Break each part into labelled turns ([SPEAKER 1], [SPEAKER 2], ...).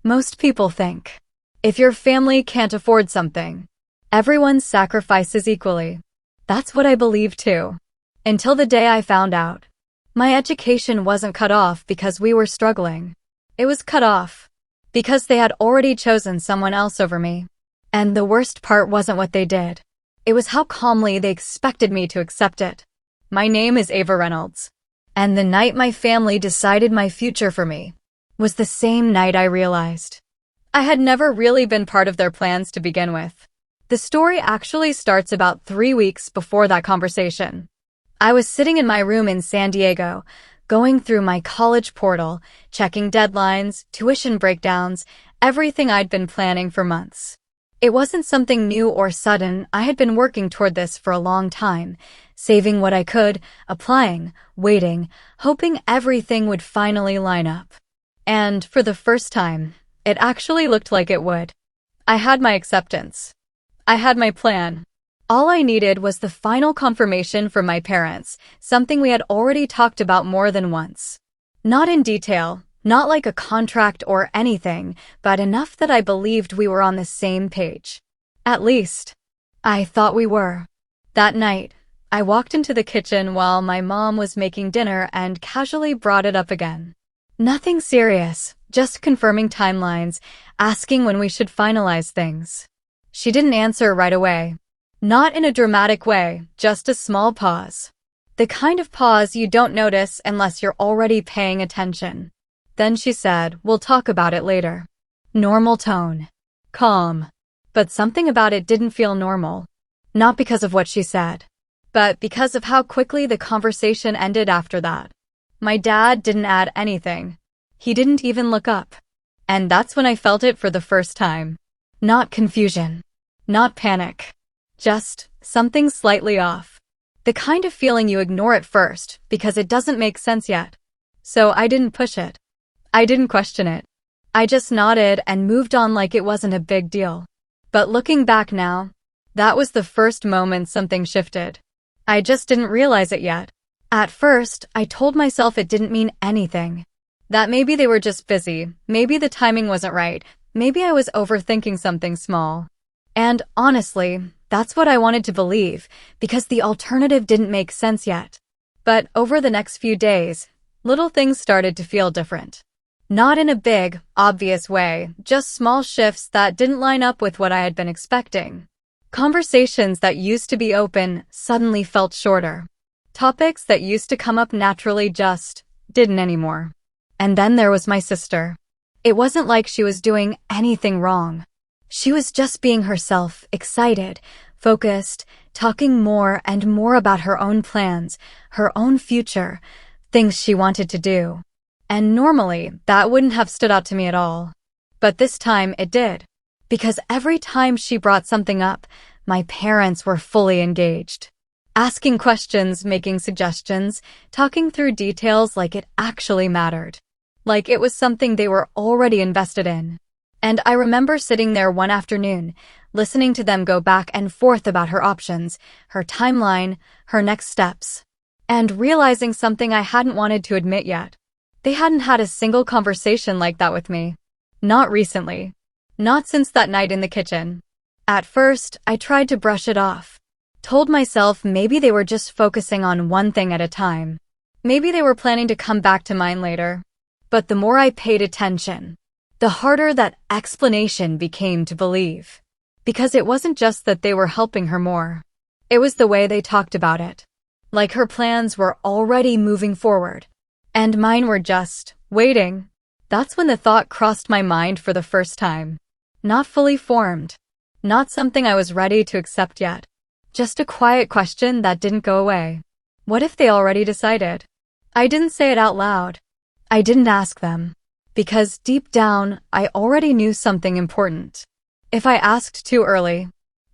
[SPEAKER 1] Most people think, if your family can't afford something, everyone sacrifices equally. That's what I believed too. Until the day I found out. My education wasn't cut off because we were struggling. It was cut off because they had already chosen someone else over me. And the worst part wasn't what they did. It was how calmly they expected me to accept it. My name is Ava Reynolds. And the night my family decided my future for me was the same night I realized I had never really been part of their plans to begin with. The story actually starts about 3 weeks before that conversation. I was sitting in my room in San Diego, going through my college portal, checking deadlines, tuition breakdowns, everything I'd been planning for months. It wasn't something new or sudden. I had been working toward this for a long time, saving what I could, applying, waiting, hoping everything would finally line up. And for the first time, it actually looked like it would. I had my acceptance. I had my plan. All I needed was the final confirmation from my parents, something we had already talked about more than once. Not in detail, not like a contract or anything, but enough that I believed we were on the same page. At least, I thought we were. That night, I walked into the kitchen while my mom was making dinner and casually brought it up again. Nothing serious, just confirming timelines, asking when we should finalize things. She didn't answer right away. Not in a dramatic way, just a small pause. The kind of pause you don't notice unless you're already paying attention. Then she said, "We'll talk about it later." Normal tone. Calm. But something about it didn't feel normal. Not because of what she said, but because of how quickly the conversation ended after that. My dad didn't add anything. He didn't even look up. And that's when I felt it for the first time. Not confusion. Not panic. Just something slightly off. The kind of feeling you ignore at first because it doesn't make sense yet. So I didn't push it. I didn't question it. I just nodded and moved on like it wasn't a big deal. But looking back now, that was the first moment something shifted. I just didn't realize it yet. At first, I told myself it didn't mean anything. That maybe they were just busy, maybe the timing wasn't right, maybe I was overthinking something small. And honestly, that's what I wanted to believe, because the alternative didn't make sense yet. But over the next few days, little things started to feel different. Not in a big, obvious way, just small shifts that didn't line up with what I had been expecting. Conversations that used to be open suddenly felt shorter. Topics that used to come up naturally just didn't anymore. And then there was my sister. It wasn't like she was doing anything wrong. She was just being herself, excited, focused, talking more and more about her own plans, her own future, things she wanted to do. And normally, that wouldn't have stood out to me at all. But this time it did. Because every time she brought something up, my parents were fully engaged. Asking questions, making suggestions, talking through details like it actually mattered. Like it was something they were already invested in. And I remember sitting there one afternoon, listening to them go back and forth about her options, her timeline, her next steps, and realizing something I hadn't wanted to admit yet. They hadn't had a single conversation like that with me. Not recently. Not since that night in the kitchen. At first, I tried to brush it off. Told myself maybe they were just focusing on one thing at a time. Maybe they were planning to come back to mine later. But the more I paid attention, the harder that explanation became to believe. Because it wasn't just that they were helping her more. It was the way they talked about it. Like her plans were already moving forward. And mine were just waiting. That's when the thought crossed my mind for the first time. Not fully formed. Not something I was ready to accept yet. Just a quiet question that didn't go away. What if they already decided? I didn't say it out loud. I didn't ask them. Because deep down, I already knew something important. If I asked too early,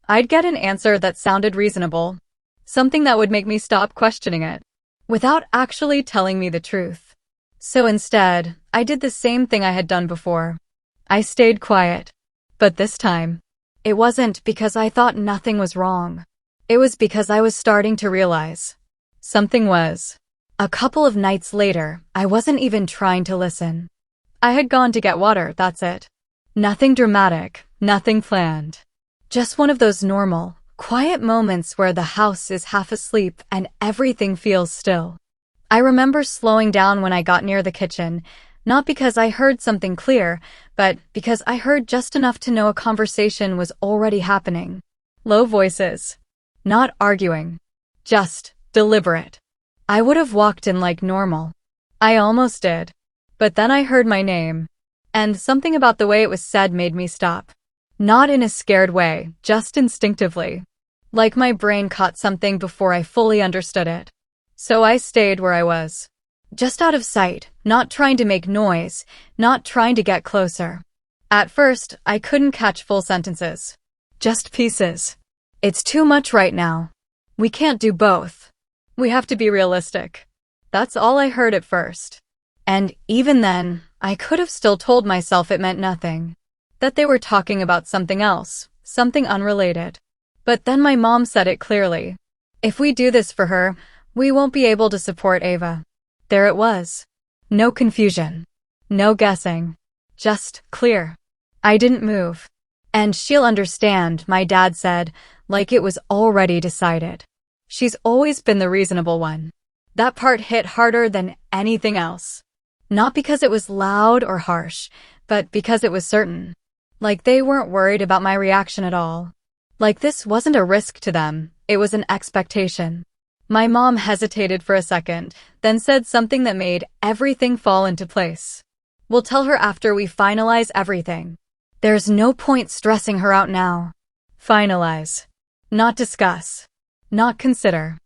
[SPEAKER 1] I'd get an answer that sounded reasonable. Something that would make me stop questioning it, without actually telling me the truth. So instead, I did the same thing I had done before. I stayed quiet. But this time, it wasn't because I thought nothing was wrong. It was because I was starting to realize something was. A couple of nights later, I wasn't even trying to listen. I had gone to get water, that's it. Nothing dramatic, nothing planned. Just one of those normal, quiet moments where the house is half asleep and everything feels still. I remember slowing down when I got near the kitchen, not because I heard something clear, but because I heard just enough to know a conversation was already happening. Low voices. Not arguing. Just deliberate. I would have walked in like normal. I almost did. But then I heard my name. And something about the way it was said made me stop. Not in a scared way, just instinctively. Like my brain caught something before I fully understood it. So I stayed where I was. Just out of sight, not trying to make noise, not trying to get closer. At first, I couldn't catch full sentences. Just pieces. It's too much right now. We can't do both. We have to be realistic. That's all I heard at first. And even then, I could have still told myself it meant nothing. That they were talking about something else, something unrelated. But then my mom said it clearly. If we do this for her, we won't be able to support Ava. There it was. No confusion. No guessing. Just clear. I didn't move. And she'll understand, my dad said, like it was already decided. She's always been the reasonable one. That part hit harder than anything else. Not because it was loud or harsh, but because it was certain. Like they weren't worried about my reaction at all. Like this wasn't a risk to them, it was an expectation. My mom hesitated for a second, then said something that made everything fall into place. We'll tell her after we finalize everything. There's no point stressing her out now. Finalize. Not discuss. Not consider.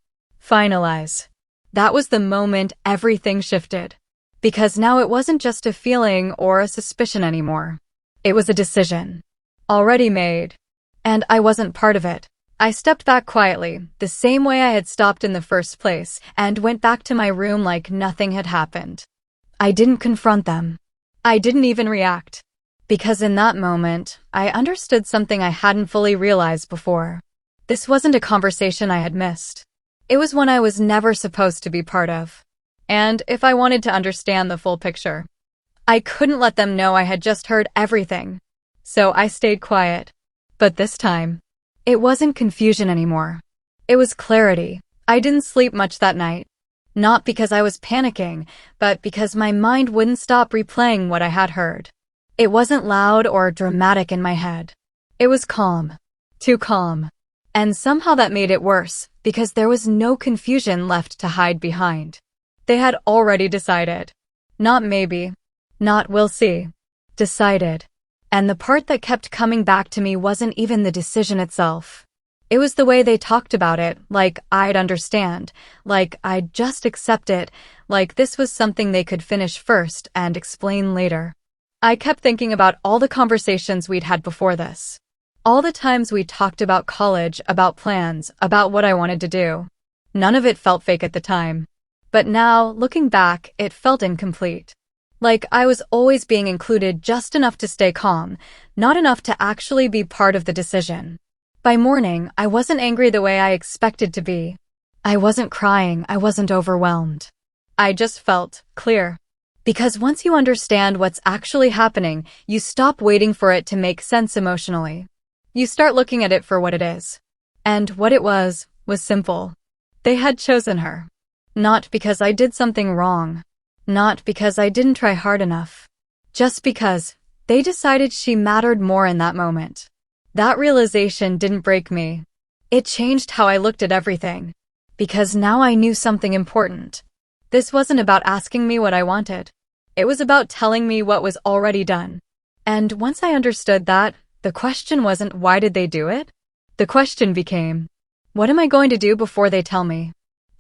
[SPEAKER 1] Finalize. That was the moment everything shifted. Because now it wasn't just a feeling or a suspicion anymore. It was a decision. Already made. And I wasn't part of it. I stepped back quietly, the same way I had stopped in the first place, and went back to my room like nothing had happened. I didn't confront them. I didn't even react. Because in that moment, I understood something I hadn't fully realized before. This wasn't a conversation I had missed. It was one I was never supposed to be part of. And if I wanted to understand the full picture, I couldn't let them know I had just heard everything. So I stayed quiet. But this time, it wasn't confusion anymore. It was clarity. I didn't sleep much that night. Not because I was panicking, but because my mind wouldn't stop replaying what I had heard. It wasn't loud or dramatic in my head. It was calm. Too calm. And somehow that made it worse, because there was no confusion left to hide behind. They had already decided. Not maybe. Not we'll see. Decided. And the part that kept coming back to me wasn't even the decision itself. It was the way they talked about it, like I'd understand, like I'd just accept it, like this was something they could finish first and explain later. I kept thinking about all the conversations we'd had before this. All the times we talked about college, about plans, about what I wanted to do. None of it felt fake at the time. But now, looking back, it felt incomplete. Like I was always being included just enough to stay calm, not enough to actually be part of the decision. By morning, I wasn't angry the way I expected to be. I wasn't crying, I wasn't overwhelmed. I just felt clear. Because once you understand what's actually happening, you stop waiting for it to make sense emotionally. You start looking at it for what it is. And what it was simple. They had chosen her. Not because I did something wrong. Not because I didn't try hard enough. Just because they decided she mattered more in that moment. That realization didn't break me. It changed how I looked at everything. Because now I knew something important. This wasn't about asking me what I wanted. It was about telling me what was already done. And once I understood that, the question wasn't why did they do it? The question became, what am I going to do before they tell me?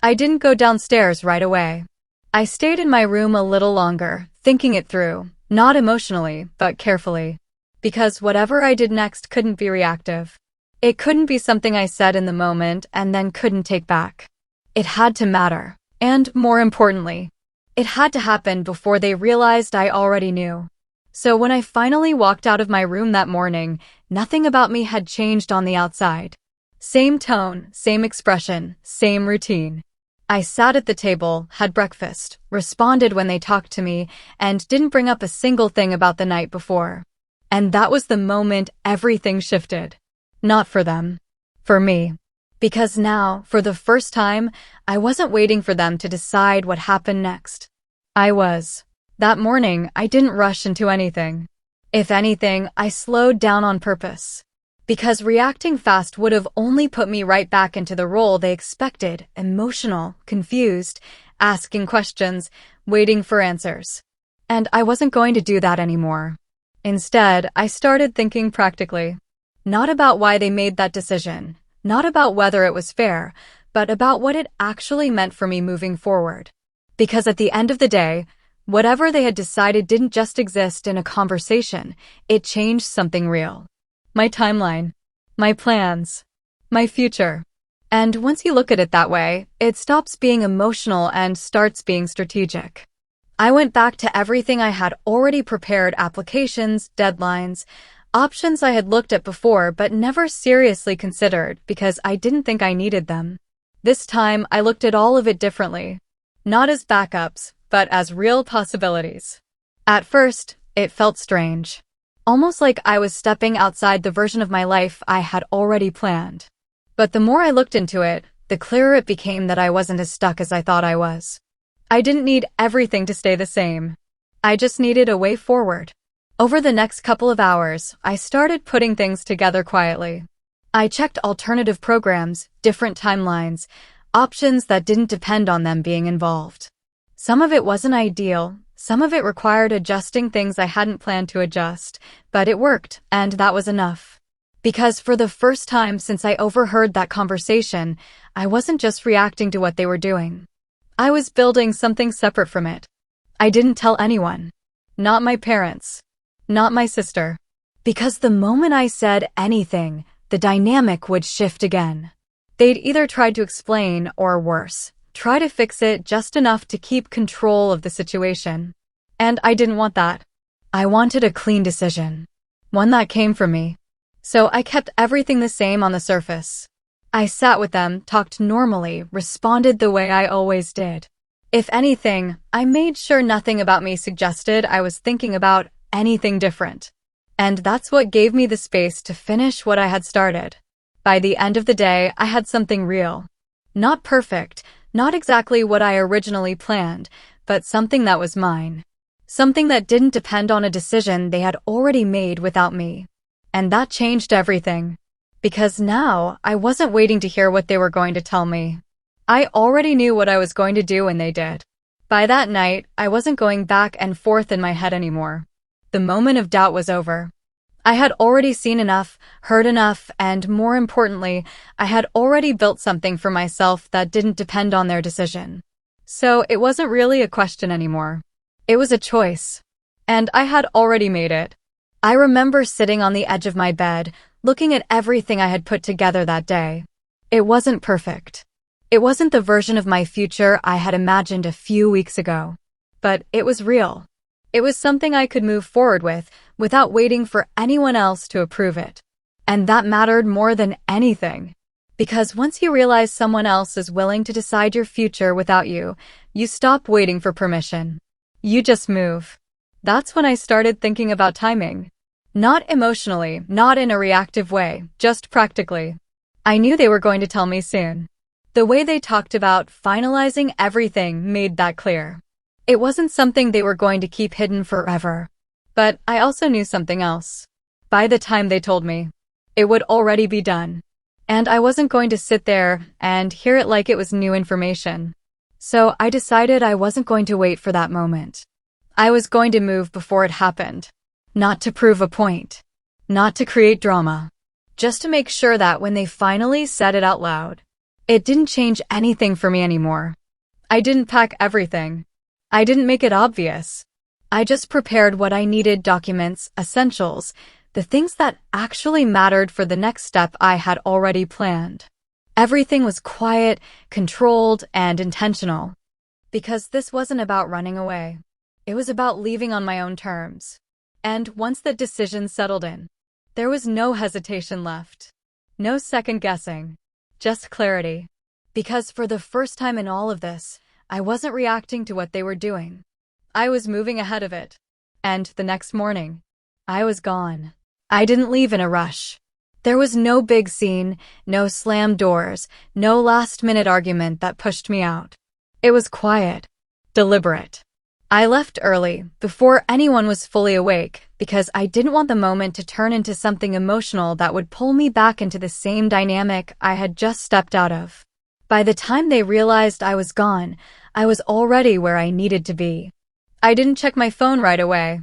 [SPEAKER 1] I didn't go downstairs right away. I stayed in my room a little longer, thinking it through, not emotionally, but carefully. Because whatever I did next couldn't be reactive. It couldn't be something I said in the moment and then couldn't take back. It had to matter. And more importantly, it had to happen before they realized I already knew. So when I finally walked out of my room that morning, nothing about me had changed on the outside. Same tone, same expression, same routine. I sat at the table, had breakfast, responded when they talked to me, and didn't bring up a single thing about the night before. And that was the moment everything shifted. Not for them. For me. Because now, for the first time, I wasn't waiting for them to decide what happened next. I was. That morning, I didn't rush into anything. If anything, I slowed down on purpose. Because reacting fast would have only put me right back into the role they expected, emotional, confused, asking questions, waiting for answers. And I wasn't going to do that anymore. Instead, I started thinking practically. Not about why they made that decision, not about whether it was fair, but about what it actually meant for me moving forward. Because at the end of the day, whatever they had decided didn't just exist in a conversation, it changed something real. My timeline, my plans, my future. And once you look at it that way, it stops being emotional and starts being strategic. I went back to everything I had already prepared: applications, deadlines, options I had looked at before but never seriously considered because I didn't think I needed them. This time, I looked at all of it differently. Not as backups, but as real possibilities. At first, it felt strange. Almost like I was stepping outside the version of my life I had already planned. But the more I looked into it, the clearer it became that I wasn't as stuck as I thought I was. I didn't need everything to stay the same. I just needed a way forward. Over the next couple of hours, I started putting things together quietly. I checked alternative programs, different timelines, options that didn't depend on them being involved. Some of it wasn't ideal, some of it required adjusting things I hadn't planned to adjust, but it worked, and that was enough. Because for the first time since I overheard that conversation, I wasn't just reacting to what they were doing. I was building something separate from it. I didn't tell anyone. Not my parents. Not my sister. Because the moment I said anything, the dynamic would shift again. They'd either try to explain, or worse, try to fix it just enough to keep control of the situation. And I didn't want that. I wanted a clean decision. One that came from me. So I kept everything the same on the surface. I sat with them, talked normally, responded the way I always did. If anything, I made sure nothing about me suggested I was thinking about anything different. And that's what gave me the space to finish what I had started. By the end of the day, I had something real. Not perfect, not exactly what I originally planned, but something that was mine. Something that didn't depend on a decision they had already made without me. And that changed everything. Because now, I wasn't waiting to hear what they were going to tell me. I already knew what I was going to do when they did. By that night, I wasn't going back and forth in my head anymore. The moment of doubt was over. I had already seen enough, heard enough, and more importantly, I had already built something for myself that didn't depend on their decision. So it wasn't really a question anymore. It was a choice. And I had already made it. I remember sitting on the edge of my bed, looking at everything I had put together that day. It wasn't perfect. It wasn't the version of my future I had imagined a few weeks ago. But it was real. It was something I could move forward with, without waiting for anyone else to approve it. And that mattered more than anything. Because once you realize someone else is willing to decide your future without you, you stop waiting for permission. You just move. That's when I started thinking about timing. Not emotionally, not in a reactive way, just practically. I knew they were going to tell me soon. The way they talked about finalizing everything made that clear. It wasn't something they were going to keep hidden forever. But I also knew something else. By the time they told me, it would already be done. And I wasn't going to sit there and hear it like it was new information. So I decided I wasn't going to wait for that moment. I was going to move before it happened. Not to prove a point. Not to create drama. Just to make sure that when they finally said it out loud, it didn't change anything for me anymore. I didn't pack everything. I didn't make it obvious. I just prepared what I needed: documents, essentials, the things that actually mattered for the next step I had already planned. Everything was quiet, controlled, and intentional. Because this wasn't about running away. It was about leaving on my own terms. And once the decision settled in, there was no hesitation left. No second guessing. Just clarity. Because for the first time in all of this, I wasn't reacting to what they were doing. I was moving ahead of it. And the next morning, I was gone. I didn't leave in a rush. There was no big scene, no slammed doors, no last-minute argument that pushed me out. It was quiet, deliberate. I left early, before anyone was fully awake, because I didn't want the moment to turn into something emotional that would pull me back into the same dynamic I had just stepped out of. By the time they realized I was gone, I was already where I needed to be. I didn't check my phone right away.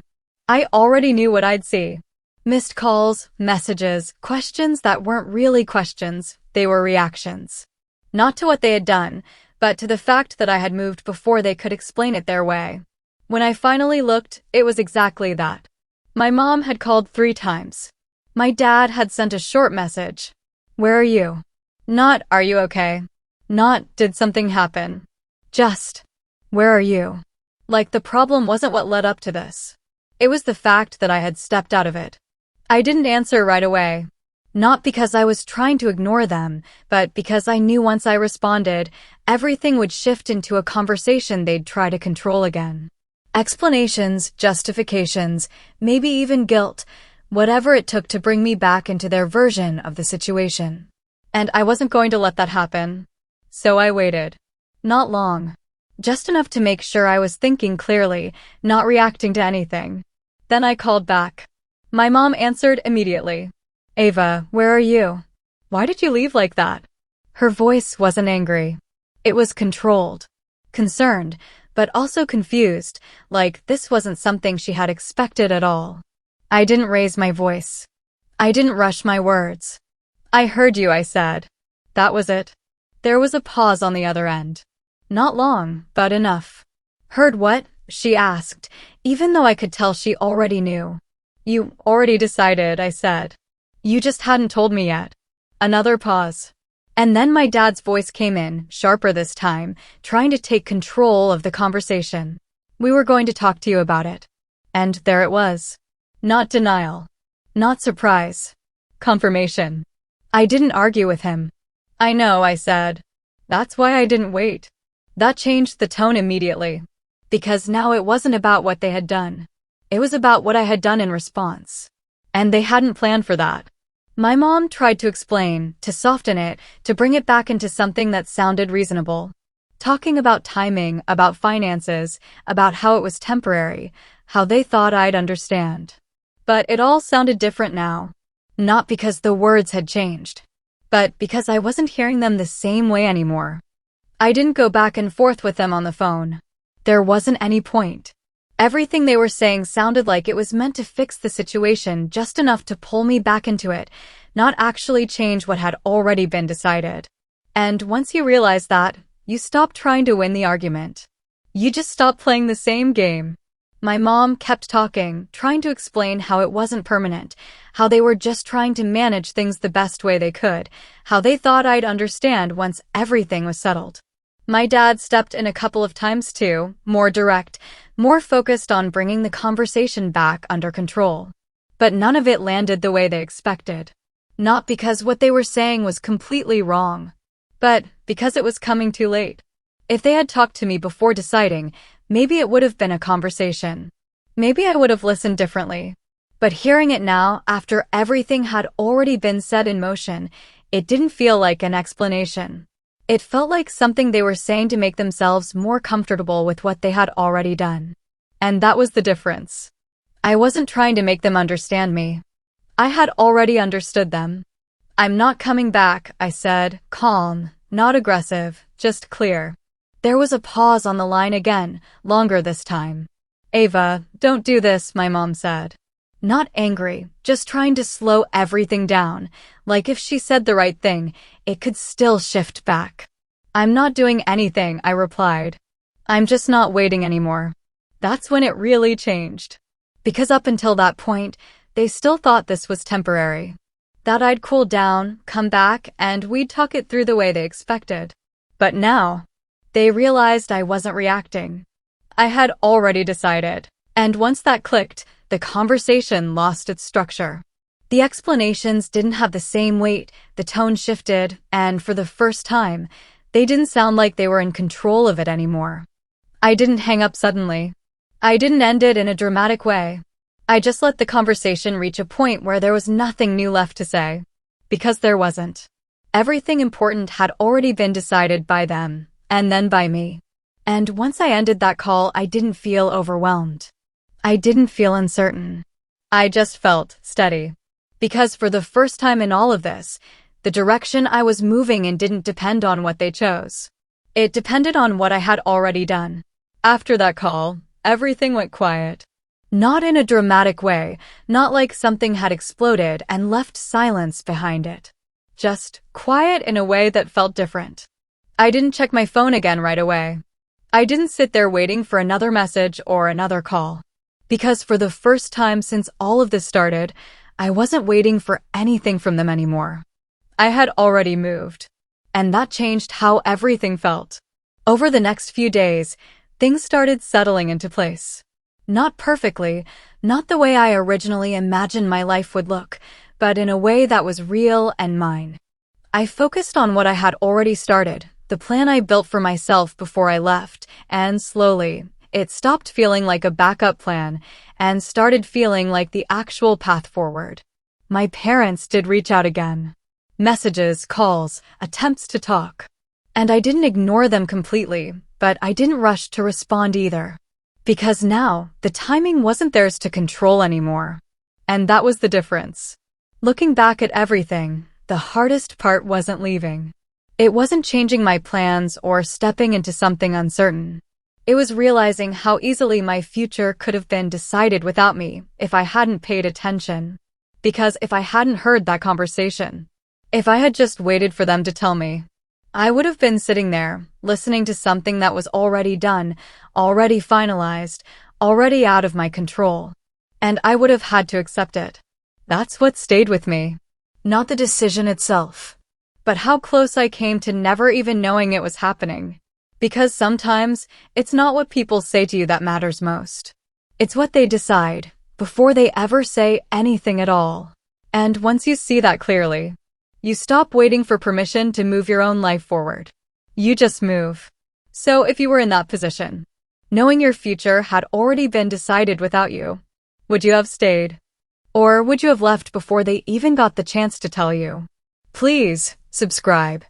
[SPEAKER 1] I already knew what I'd see. Missed calls, messages, questions that weren't really questions, they were reactions. Not to what they had done, but to the fact that I had moved before they could explain it their way. When I finally looked, it was exactly that. My mom had called 3 times. My dad had sent a short message. Where are you? Not, are you okay? Not, did something happen? Just, where are you? Like the problem wasn't what led up to this. It was the fact that I had stepped out of it. I didn't answer right away. Not because I was trying to ignore them, but because I knew once I responded, everything would shift into a conversation they'd try to control again. Explanations, justifications, maybe even guilt, whatever it took to bring me back into their version of the situation. And I wasn't going to let that happen. So I waited. Not long. Just enough to make sure I was thinking clearly, not reacting to anything. Then I called back. My mom answered immediately. Ava, where are you? Why did you leave like that? Her voice wasn't angry. It was controlled. Concerned, but also confused, like this wasn't something she had expected at all. I didn't raise my voice. I didn't rush my words. I heard you, I said. That was it. There was a pause on the other end. Not long, but enough. Heard what? She asked, even though I could tell she already knew. You already decided, I said. You just hadn't told me yet. Another pause. And then my dad's voice came in, sharper this time, trying to take control of the conversation. We were going to talk to you about it. And there it was. Not denial. Not surprise. Confirmation. I didn't argue with him. I know, I said. That's why I didn't wait. That changed the tone immediately. Because now it wasn't about what they had done. It was about what I had done in response. And they hadn't planned for that. My mom tried to explain, to soften it, to bring it back into something that sounded reasonable. Talking about timing, about finances, about how it was temporary, how they thought I'd understand. But it all sounded different now. Not because the words had changed, but because I wasn't hearing them the same way anymore. I didn't go back and forth with them on the phone. There wasn't any point. Everything they were saying sounded like it was meant to fix the situation just enough to pull me back into it, not actually change what had already been decided. And once you realize that, you stop trying to win the argument. You just stop playing the same game. My mom kept talking, trying to explain how it wasn't permanent, how they were just trying to manage things the best way they could, how they thought I'd understand once everything was settled. My dad stepped in a couple of times too, more direct, more focused on bringing the conversation back under control. But none of it landed the way they expected. Not because what they were saying was completely wrong, but because it was coming too late. If they had talked to me before deciding, maybe it would have been a conversation. Maybe I would have listened differently. But hearing it now, after everything had already been set in motion, it didn't feel like an explanation. It felt like something they were saying to make themselves more comfortable with what they had already done. And that was the difference. I wasn't trying to make them understand me. I had already understood them. I'm not coming back, I said, calm, not aggressive, just clear. There was a pause on the line again, longer this time. Ava, don't do this, my mom said. Not angry, just trying to slow everything down, like if she said the right thing, it could still shift back. I'm not doing anything, I replied. I'm just not waiting anymore. That's when it really changed. Because up until that point, they still thought this was temporary. That I'd cool down, come back, and we'd talk it through the way they expected. But now, they realized I wasn't reacting. I had already decided. And once that clicked, the conversation lost its structure. The explanations didn't have the same weight, the tone shifted, and for the first time, they didn't sound like they were in control of it anymore. I didn't hang up suddenly. I didn't end it in a dramatic way. I just let the conversation reach a point where there was nothing new left to say. Because there wasn't. Everything important had already been decided by them, and then by me. And once I ended that call, I didn't feel overwhelmed. I didn't feel uncertain. I just felt steady. Because for the first time in all of this, the direction I was moving in didn't depend on what they chose. It depended on what I had already done. After that call, everything went quiet. Not in a dramatic way, not like something had exploded and left silence behind it. Just quiet in a way that felt different. I didn't check my phone again right away. I didn't sit there waiting for another message or another call. Because for the first time since all of this started, I wasn't waiting for anything from them anymore. I had already moved. And that changed how everything felt. Over the next few days, things started settling into place. Not perfectly, not the way I originally imagined my life would look, but in a way that was real and mine. I focused on what I had already started, the plan I built for myself before I left, and slowly, it stopped feeling like a backup plan and started feeling like the actual path forward. My parents did reach out again. Messages, calls, attempts to talk. And I didn't ignore them completely, but I didn't rush to respond either. Because now, the timing wasn't theirs to control anymore. And that was the difference. Looking back at everything, the hardest part wasn't leaving. It wasn't changing my plans or stepping into something uncertain. It was realizing how easily my future could have been decided without me if I hadn't paid attention. Because if I hadn't heard that conversation, if I had just waited for them to tell me, I would have been sitting there, listening to something that was already done, already finalized, already out of my control. And I would have had to accept it. That's what stayed with me. Not the decision itself, but how close I came to never even knowing it was happening. Because sometimes, it's not what people say to you that matters most. It's what they decide, before they ever say anything at all. And once you see that clearly, you stop waiting for permission to move your own life forward. You just move. So if you were in that position, knowing your future had already been decided without you, would you have stayed? Or would you have left before they even got the chance to tell you? Please, subscribe.